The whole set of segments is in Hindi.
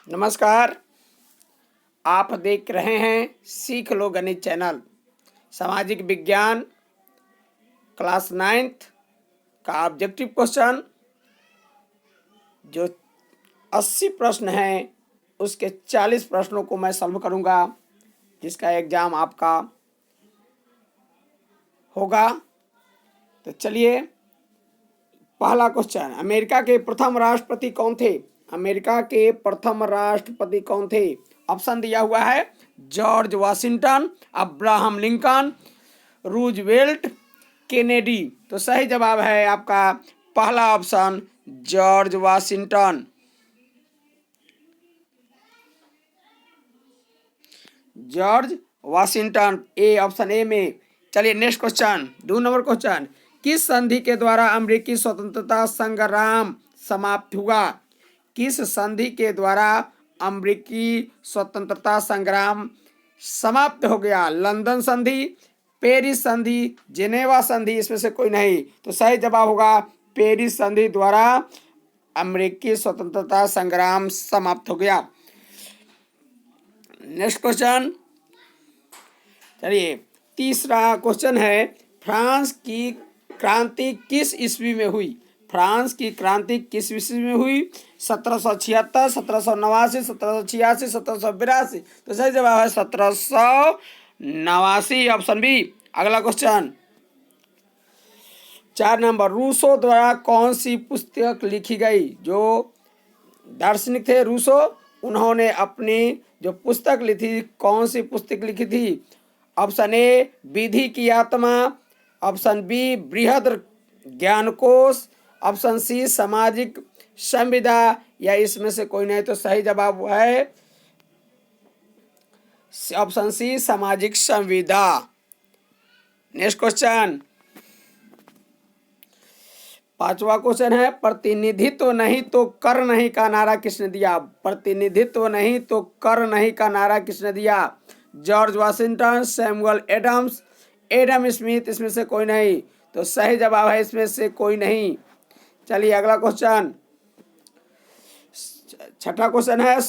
नमस्कार। आप देख रहे हैं सीख लो गणित चैनल। सामाजिक विज्ञान क्लास 9th का ऑब्जेक्टिव क्वेश्चन जो 80 प्रश्न हैं उसके 40 प्रश्नों को मैं सॉल्व करूंगा, जिसका एग्जाम आपका होगा। तो चलिए, पहला क्वेश्चन, अमेरिका के प्रथम राष्ट्रपति कौन थे? अमेरिका के प्रथम राष्ट्रपति कौन थे? ऑप्शन दिया हुआ है George Washington, Abraham Lincoln, Roosevelt, Kennedy. तो सही जवाब है आपका पहला option George Washington. George Washington, A option A में। चलिए नेक्स्ट क्वेश्चन, 2 नंबर क्वेश्चन, किस संधि के द्वारा अमेरिकी स्वतंत्रता संग्राम समाप्त हुआ? किस संधि के द्वारा अमेरिकी स्वतंत्रता संग्राम समाप्त हो गया? लंदन संधि, पेरिस संधि, जेनेवा संधि, इसमें से कोई नहीं। तो सही जवाब होगा पेरिस संधि द्वारा अमेरिकी स्वतंत्रता संग्राम समाप्त हो गया। नेक्स्ट क्वेश्चन, चलिए तीसरा क्वेश्चन है, फ्रांस की क्रांति किस ईस्वी में हुई? फ्रांस की क्रांति किस ईस्वी में हुई? 1776, 1789, 1786, 1782। तो सही जवाब है 1789, ऑप्शन बी। अगला क्वेश्चन 4 नंबर, रूसो द्वारा कौन सी पुस्तक लिखी गई? जो दार्शनिक थे रूसो, उन्होंने अपनी जो पुस्तक लिखी थी, कौन सी पुस्तक लिखी थी? ऑप्शन ए विधि की आत्मा, ऑप्शन बी बृहद ज्ञानकोश, ऑप्शन सी सामाजिक संविदा, या इसमें से कोई नहीं। तो सही जवाब है ऑप्शन सी सामाजिक संविदा। नेक्स्ट क्वेश्चन, 5वां क्वेश्चन है, प्रतिनिधित्व नहीं तो कर नहीं का नारा किसने दिया? प्रतिनिधित्व नहीं तो कर नहीं का नारा किसने दिया? George Washington, Samuel Adams, Adam Smith, इसमें से कोई नहीं। तो सही जवाब है इसमें से कोई नहीं। चलिए अगला क्वेश्चन, 6ठा क्वेश्चन है,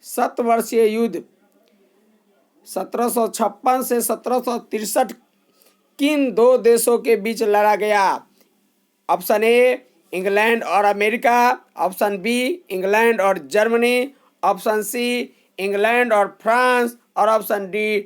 शतवर्षीय युद्ध 1756 से 1763 किन 2 देशों के बीच लड़ा गया? ऑप्शन ए इंग्लैंड और अमेरिका, ऑप्शन बी इंग्लैंड और जर्मनी, ऑप्शन सी इंग्लैंड और फ्रांस, और ऑप्शन डी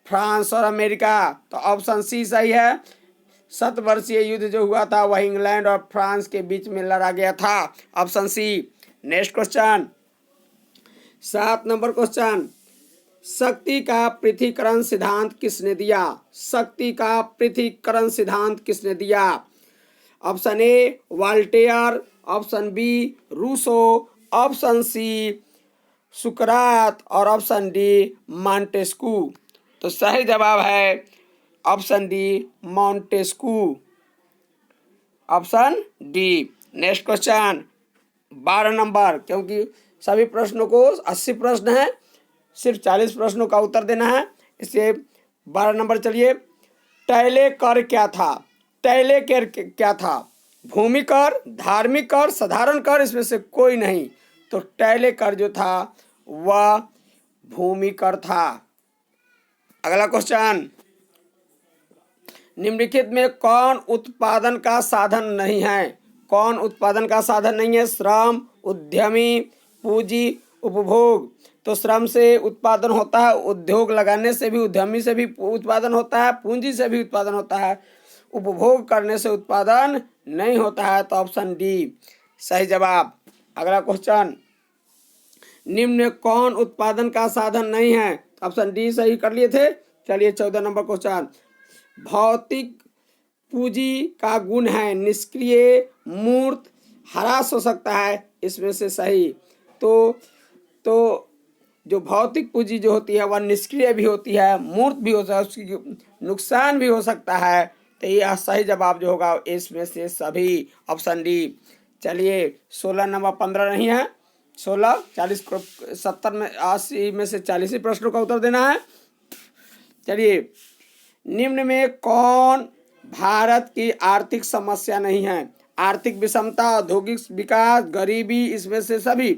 फ्रांस और अमेरिका। तो ऑप्शन सी सही है। शतवर्षीय युद्ध जो हुआ था वह इंग्लैंड और फ्रांस के बीच में लड़ा गया था, option C. Next question, 7 number question, शक्ति का पृथक्करण सिद्धांत किसने दिया? शक्ति का पृथक्करण सिद्धांत किसने दिया? Option A Voltaire, option B Rousseau, option C सुकरात, और ऑप्शन डी मॉन्टेस्क्यू। तो सही जवाब है option D Montesquieu, option D. Next question 12 number, क्योंकि सभी प्रश्नों को 80 प्रश्न है, सिर्फ 40 प्रश्नों का उत्तर देना है, इसलिए 12 नंबर। चलिए, टैले कर क्या था? टैले कर क्या था? भूमि कर, धार्मिक कर, साधारण कर, इसमें से कोई नहीं। तो टैले कर जो था वह भूमि कर था। अगला क्वेश्चन, निम्नलिखित में कौन उत्पादन का साधन नहीं है? कौन उत्पादन का साधन नहीं है? श्रम, उद्यमी, पूंजी, उपभोग। तो श्रम से उत्पादन होता है, उद्योग लगाने से भी, उद्यमी से भी उत्पादन होता है, पूंजी से भी उत्पादन होता है, उपभोग करने से उत्पादन नहीं होता है। तो ऑप्शन डी सही जवाब। अगला क्वेश्चन, निम्न में कौन उत्पादन का साधन नहीं है? ऑप्शन डी सही कर लिए थे। चलिए 14 नंबर क्वेश्चन, भौतिक पूंजी का गुण है निष्क्रिय, मूर्त, ह्रास हो सकता है, इसमें से सही। तो जो भौतिक पूंजी जो होती है वह निष्क्रिय भी होती है, मूर्त भी होता है, उसकी नुकसान भी हो सकता है। तो यह सही जवाब जो होगा इसमें से सभी, ऑप्शन डी। चलिए 16 नंबर, 15 नहीं है, 16, 40, 70 में 80 में से 40 ही प्रश्नों का उत्तर देना है। चलिए, निम्न में कौन भारत की आर्थिक समस्या नहीं है? आर्थिक विषमता, औद्योगिक विकास, गरीबी, इसमें से सभी।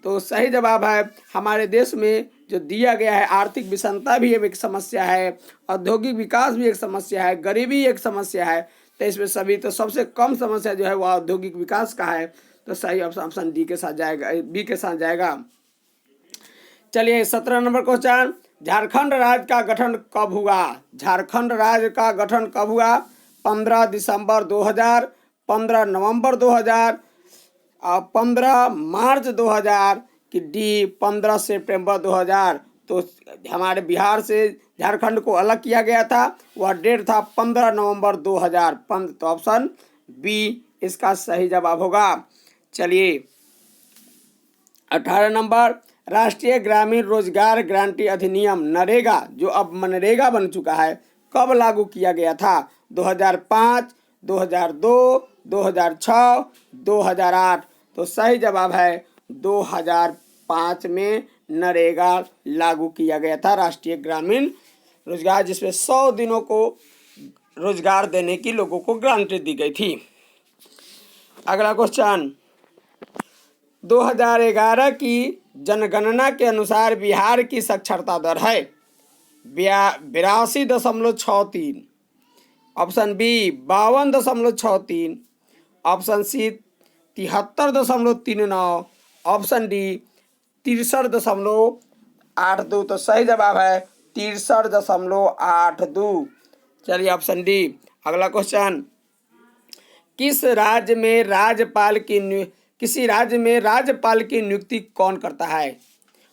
तो सही जवाब है हमारे देश में जो दिया गया है, आर्थिक विषमता भी एक समस्या है, औद्योगिक विकास भी एक समस्या है, गरीबी एक समस्या है। तो इसमें सभी तो सबसे कम समस्या जो है वो औद्योगिक विकास का है। तो सही ऑप्शन डी के साथ जाएगा, बी के साथ जाएगा। चलिए 17 नंबर क्वेश्चन, झारखंड राज्य का गठन कब हुआ? झारखंड राज्य का गठन कब हुआ? 15 दिसंबर 2000, 15 नवंबर 2000, 15 मार्च 2000 कि डी 15 सितंबर 2000। तो हमारे बिहार से झारखंड को अलग किया गया था, वह डेट था 15 नवंबर 2000। तो ऑप्शन बी इसका सही जवाब होगा। चलिए 18 नंबर, राष्ट्रीय ग्रामीण रोजगार गारंटी अधिनियम नरेगा जो अब मनरेगा बन चुका है, कब लागू किया गया था? 2005, 2002, 2006, 2008। तो सही जवाब है 2005 में नरेगा लागू किया गया था, राष्ट्रीय ग्रामीण रोजगार, जिसमें 100 दिनों को रोजगार देने की लोगों को गारंटी दी गई थी। अगला क्वेश्चन, 2011 की जनगणना के अनुसार बिहार की साक्षरता दर है 82.63, option B 52.63, option C 73.39, option D 63.82। तो सही जवाब है 63.82। चलिए ऑप्शन डी। अगला क्वेश्चन, किसी राज्य में राज्यपाल की नियुक्ति कौन करता है?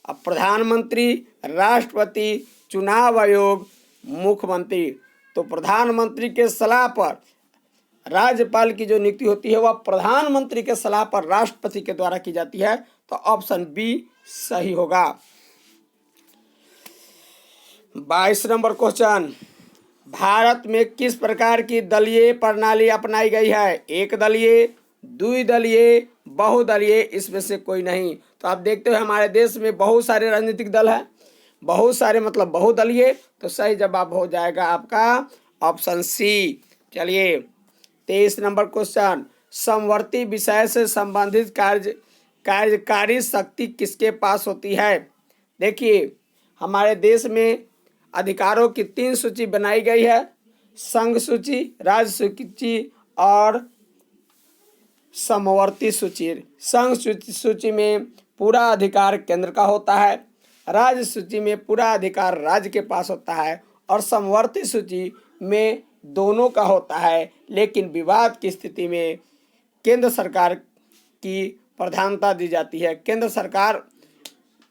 अब प्रधानमंत्री, राष्ट्रपति, चुनाव आयोग, मुख्यमंत्री। तो प्रधानमंत्री के सलाह पर राज्यपाल की जो नियुक्ति होती है वह प्रधानमंत्री के सलाह पर राष्ट्रपति के द्वारा की जाती है। तो ऑप्शन बी सही होगा। 22 नंबर क्वेश्चन, भारत में किस प्रकार की दलीय प्रणाली अपनाई गई है? एक दलीय, द्विदलीय, बहुदलीय, इसमें से कोई नहीं। तो आप देखते हो हमारे देश में बहुत सारे राजनीतिक दल हैं, बहुत सारे मतलब बहुदलीय। तो सही जवाब हो जाएगा आपका ऑप्शन सी। चलिए 23 नंबर क्वेश्चन, समवर्ती विषय से संबंधित कार्यकारी शक्ति किसके पास होती है? देखिए हमारे देश में अधिकारों की 3 सूची बनाई गई है, संघ सूची, राज्य सूची और समवर्ती सूची। संघ सूची में पूरा अधिकार केंद्र का होता है, राज्य सूची में पूरा अधिकार राज्य के पास होता है और समवर्ती सूची में दोनों का होता है। लेकिन विवाद की स्थिति में केंद्र सरकार की प्रधानता दी जाती है, केंद्र सरकार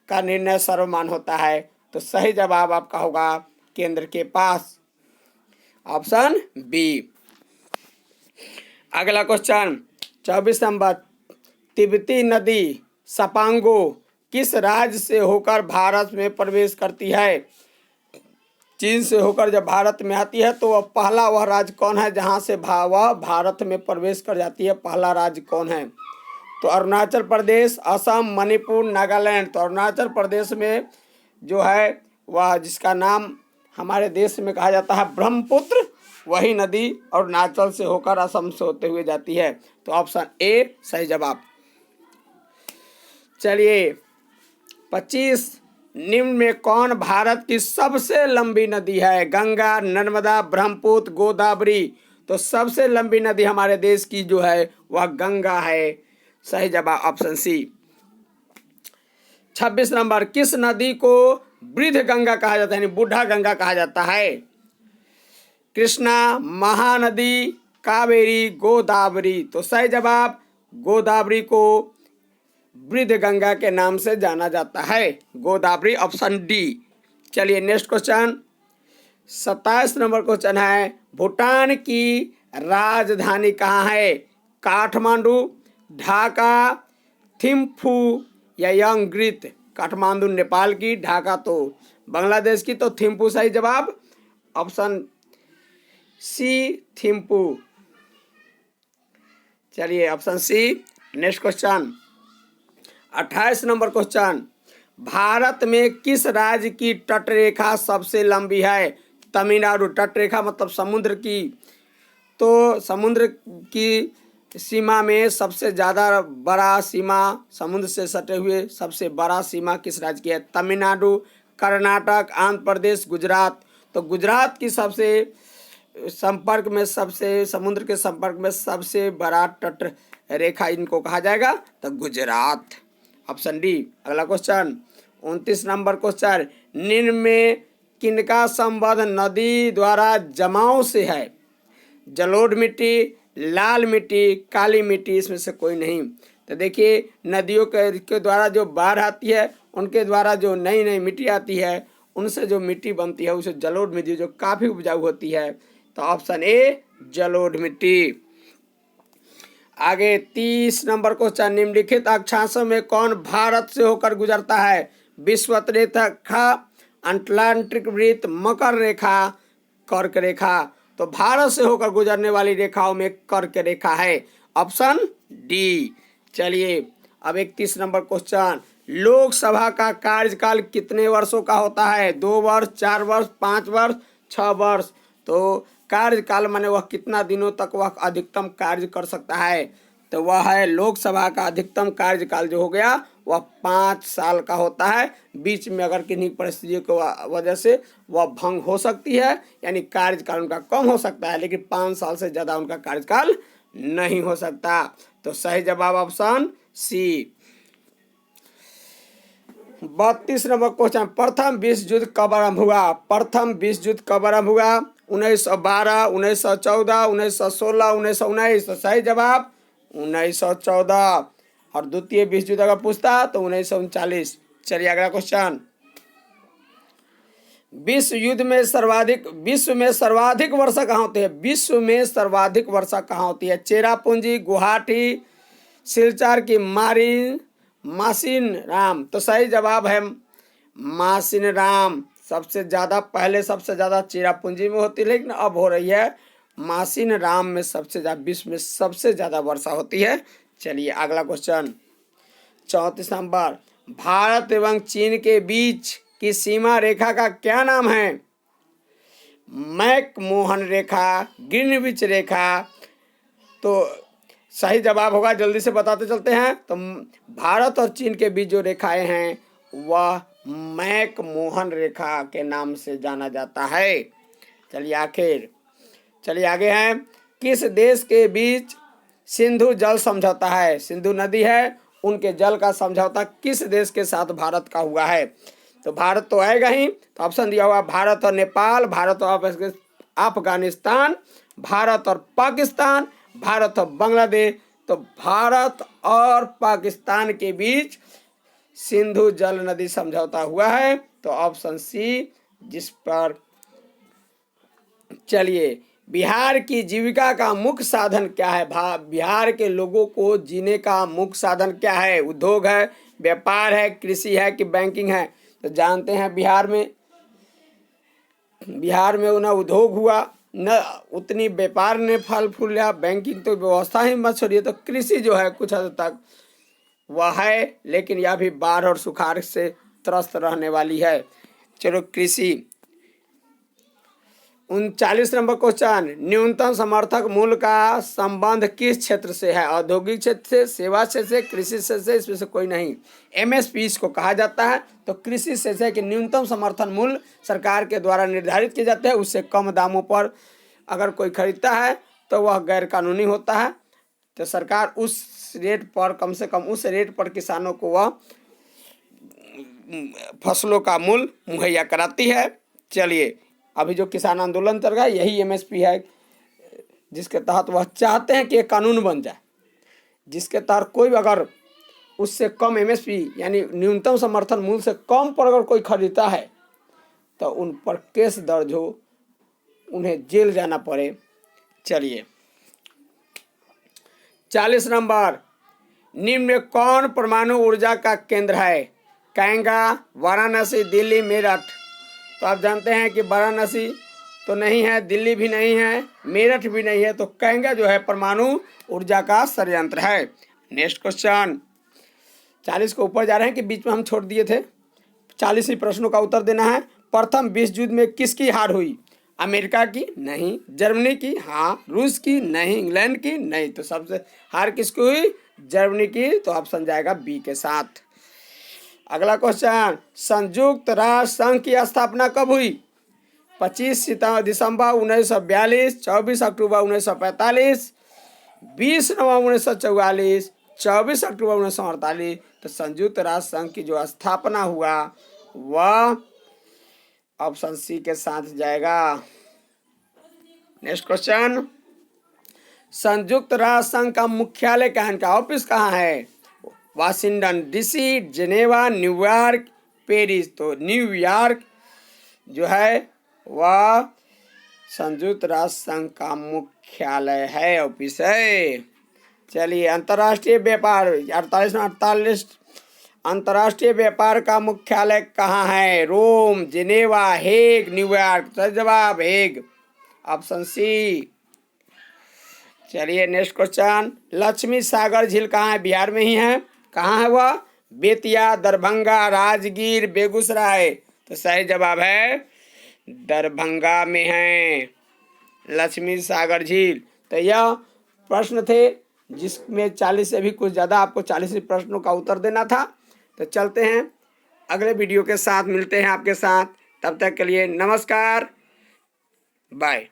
का निर्णय सर्वमान्य होता है। तो सही जवाब आपका होगा केंद्र के पास, ऑप्शन बी। अगला क्वेश्चन 24 नंबर, तिब्बती नदी सपांगो किस राज्य से होकर भारत में प्रवेश करती है? चीन से होकर जब भारत में आती है तो वह राज्य कौन है जहां से वह भारत में प्रवेश कर जाती है? पहला राज्य कौन है? तो अरुणाचल प्रदेश, असम, मणिपुर, नागालैंड। तो अरुणाचल प्रदेश में जो है वह जिसका नाम हमारे देश में कहा जाता है ब्रह्मपुत्र, वही नदी अरुणाचल से होकर असम से होते हुए जाती है। तो ऑप्शन ए सही जवाब। चलिए 25, निम्न में कौन भारत की सबसे लंबी नदी है? गंगा, नर्मदा, ब्रह्मपुत्र, गोदावरी। तो सबसे लंबी नदी हमारे देश की जो है वह गंगा है, सही जवाब ऑप्शन सी। 26 नंबर, किस नदी को वृद्ध गंगा कहा जाता है यानी बूढ़ा गंगा कहा जाता है? कृष्णा, महानदी, कावेरी, गोदावरी। तो सही जवाब गोदावरी को वृद्ध गंगा के नाम से जाना जाता है, गोदावरी, ऑप्शन डी। चलिए नेक्स्ट क्वेश्चन 27 नंबर क्वेश्चन है, भूटान की राजधानी कहाँ है? काठमांडू, ढाका, थिम्फू या यांगग्रित। काठमांडू नेपाल की, ढाका तो बांग्लादेश की। तो थिम्फू सही जवाब, ऑप्शन सी थिम्फू। चलिए option C. Next question 28 number question, Bharat में किस राज्य की तटरेखा सबसे लंबी है? तमिलनाडु। तटरेखा मतलब समुद्र की, तो समुद्र की सीमा में सबसे ज़्यादा बड़ा सीमा समुद्र से सटे हुए सबसे बड़ा सीमा किस राज्य की है? तमिलनाडु, कर्नाटक, आंध्र प्रदेश, गुजरात। तो गुजरात की सबसे संपर्क में सबसे समुद्र के संपर्क में सबसे बड़ा तट रेखा इनको कहा जाएगा, तो गुजरात। Option D. अगला क्वेश्चन 29 नंबर क्वेश्चन, निम्न में किनका संबंध नदी द्वारा जमाव से है? जलोढ़ मिट्टी, लाल मिट्टी, काली मिट्टी, इसमें से कोई नहीं। तो देखिए नदियों के द्वारा जो बाढ़ आती है उनके द्वारा जो नई नई मिट्टी आती है उनसे जो मिट्टी बनती है उसे जलोढ़ मिट्टी जो काफ़ी उपजाऊ होती है। तो ऑप्शन ए जलोढ़ मिट्टी। आगे 30 नंबर क्वेश्चन, निम्नलिखित अक्षांशों में कौन भारत से होकर गुजरता है? विषुवत रेखा, अटलांटिक वृत्त, मकर रेखा, कर्क रेखा। तो भारत से होकर गुजरने वाली रेखाओं में कर्क रेखा है, ऑप्शन डी। चलिए अब 31 नंबर क्वेश्चन, लोकसभा का कार्यकाल कितने वर्षों का होता है? 2 वर्ष, 4 वर्ष, 5 वर्ष, 6 वर्ष। तो कार्यकाल माने वह कितना दिनों तक वह अधिकतम कार्य कर सकता है? तो वह है लोकसभा का अधिकतम कार्यकाल जो हो गया वह 5 साल का होता है। बीच में अगर किन्हीं परिस्थितियों की वजह से वह भंग हो सकती है, यानी कार्यकाल उनका कम हो सकता है, लेकिन 5 साल से ज़्यादा उनका कार्यकाल नहीं हो सकता। तो सही जवाब ऑप्शन सी। 32 नंबर क्वेश्चन, प्रथम विश्व युद्ध कब आरंभ हुआ? प्रथम विश्व युद्ध कब आरंभ हुआ? 1912, 1914, 1916, 1919। तो सही जवाब 1914। और द्वितीय विश्व युद्ध अगर पूछता तो 1939। चलिए अगला क्वेश्चन, विश्व में सर्वाधिक वर्षा कहाँ होती है? विश्व में सर्वाधिक वर्षा कहाँ होती है? चेरापूंजी, गुवाहाटी, सिलचर की मासिन राम। तो सही जवाब है मासिन राम। सबसे ज़्यादा चेरापूंजी में होती है, लेकिन अब हो रही है मासिन राम में सबसे ज़्यादा, विश्व में सबसे ज़्यादा वर्षा होती है। चलिए अगला क्वेश्चन 34 नंबर, भारत एवं चीन के बीच की सीमा रेखा का क्या नाम है? मैक-मोहन रेखा, ग्रीनविच रेखा। तो सही जवाब होगा, जल्दी से बताते चलते हैं। तो भारत और चीन के बीच जो रेखाएं हैं वह मैक-मोहन रेखा के नाम से जाना जाता है। चलिए आगे हैं, किस देश के बीच सिंधु जल समझौता है? सिंधु नदी है, उनके जल का समझौता किस देश के साथ भारत का हुआ है? तो भारत तो आएगा ही, तो ऑप्शन दिया हुआ भारत और नेपाल, भारत और अफगानिस्तान, भारत और पाकिस्तान, भारत और बांग्लादेश। तो भारत और पाकिस्तान के बीच सिंधु जल नदी समझौता हुआ है, तो ऑप्शन सी जिस पर। चलिए, बिहार की जीविका का मुख्य साधन क्या है? बिहार के लोगों को जीने का मुख्य साधन क्या है? उद्योग है, व्यापार है, कृषि है कि बैंकिंग है? तो जानते हैं बिहार में न उद्योग हुआ न उतनी व्यापार ने फल फूल लिया, बैंकिंग तो व्यवस्था ही मत छोड़िए। तो कृषि जो है कुछ हद तक वह है, लेकिन यह भी बाढ़ और सुखाड़ से त्रस्त रहने वाली है। चलो कृषि। 39 नंबर क्वेश्चन, न्यूनतम समर्थक मूल्य का संबंध किस क्षेत्र से है? औद्योगिक क्षेत्र से, सेवा क्षेत्र से, कृषि क्षेत्र से? इसमें से कोई नहीं। एमएसपी इसको कहा जाता है। तो कृषि क्षेत्र कि न्यूनतम समर्थन मूल्य सरकार के द्वारा निर्धारित किए जाते हैं, उससे कम दामों पर अगर कोई खरीदता है तो वह गैर कानूनी होता है। तो सरकार उस रेट पर, कम से कम उस रेट पर किसानों को वह फसलों का मूल्य मुहैया कराती है। चलिए, अभी जो किसान आंदोलन चल रहा है यही एमएसपी है, जिसके तहत वह चाहते हैं कि एक कानून बन जाए जिसके तहत कोई अगर उससे कम एमएसपी यानी न्यूनतम समर्थन मूल्य से कम पर अगर कोई खरीदता है तो उन पर केस दर्ज हो, उन्हें जेल जाना पड़े। चलिए 40 नंबर, निम्न में कौन परमाणु ऊर्जा का केंद्र है? कैंगा, वाराणसी, दिल्ली, मेरठ। तो आप जानते हैं कि वाराणसी तो नहीं है, दिल्ली भी नहीं है, मेरठ भी नहीं है। तो कैंगा जो है परमाणु ऊर्जा का संयंत्र है। नेक्स्ट क्वेश्चन, 40 के ऊपर जा रहे हैं कि बीच में हम छोड़ दिए थे। 40 ही प्रश्नों का उत्तर देना है। प्रथम विश्व युद्ध में किसकी हार हुई? अमेरिका की नहीं, जर्मनी की हाँ, रूस की नहीं, इंग्लैंड की नहीं। तो सबसे हार किसकी हुई? जर्मनी की। तो ऑप्शन जाएगा बी के साथ। अगला क्वेश्चन, संयुक्त राष्ट्र संघ की स्थापना कब हुई? 25 दिसंबर 1942, 24 अक्टूबर 1945, 20 नवंबर 1944, 24 अक्टूबर 1948। तो संयुक्त राष्ट्र संघ की जो स्थापना हुआ वह ऑप्शन सी के साथ जाएगा। नेक्स्ट क्वेश्चन, संयुक्त राष्ट्र संघ का मुख्यालय कहाँ, इनका ऑफिस कहाँ है? Washington DC, Geneva, New York, Paris. तो न्यूयॉर्क जो है वह संयुक्त राष्ट्र संघ का मुख्यालय है, ऑफिस है। चलिए, अंतर्राष्ट्रीय व्यापार 48 अंतर्राष्ट्रीय व्यापार का मुख्यालय कहाँ है? रोम, जिनेवा, हेग, न्यूयॉर्क। सही जवाब हेग, ऑप्शन सी। चलिए नेक्स्ट क्वेश्चन, लक्ष्मी सागर झील कहाँ है? बिहार में ही है। कहाँ है वह? बेतिया, दरभंगा, राजगीर, बेगूसराय। तो सही जवाब है दरभंगा में है लक्ष्मी सागर झील। तो यह प्रश्न थे जिसमें 40 से भी कुछ ज़्यादा आपको 40 प्रश्नों का उत्तर देना था। तो चलते हैं अगले वीडियो के साथ, मिलते हैं आपके साथ। तब तक के लिए नमस्कार, बाय।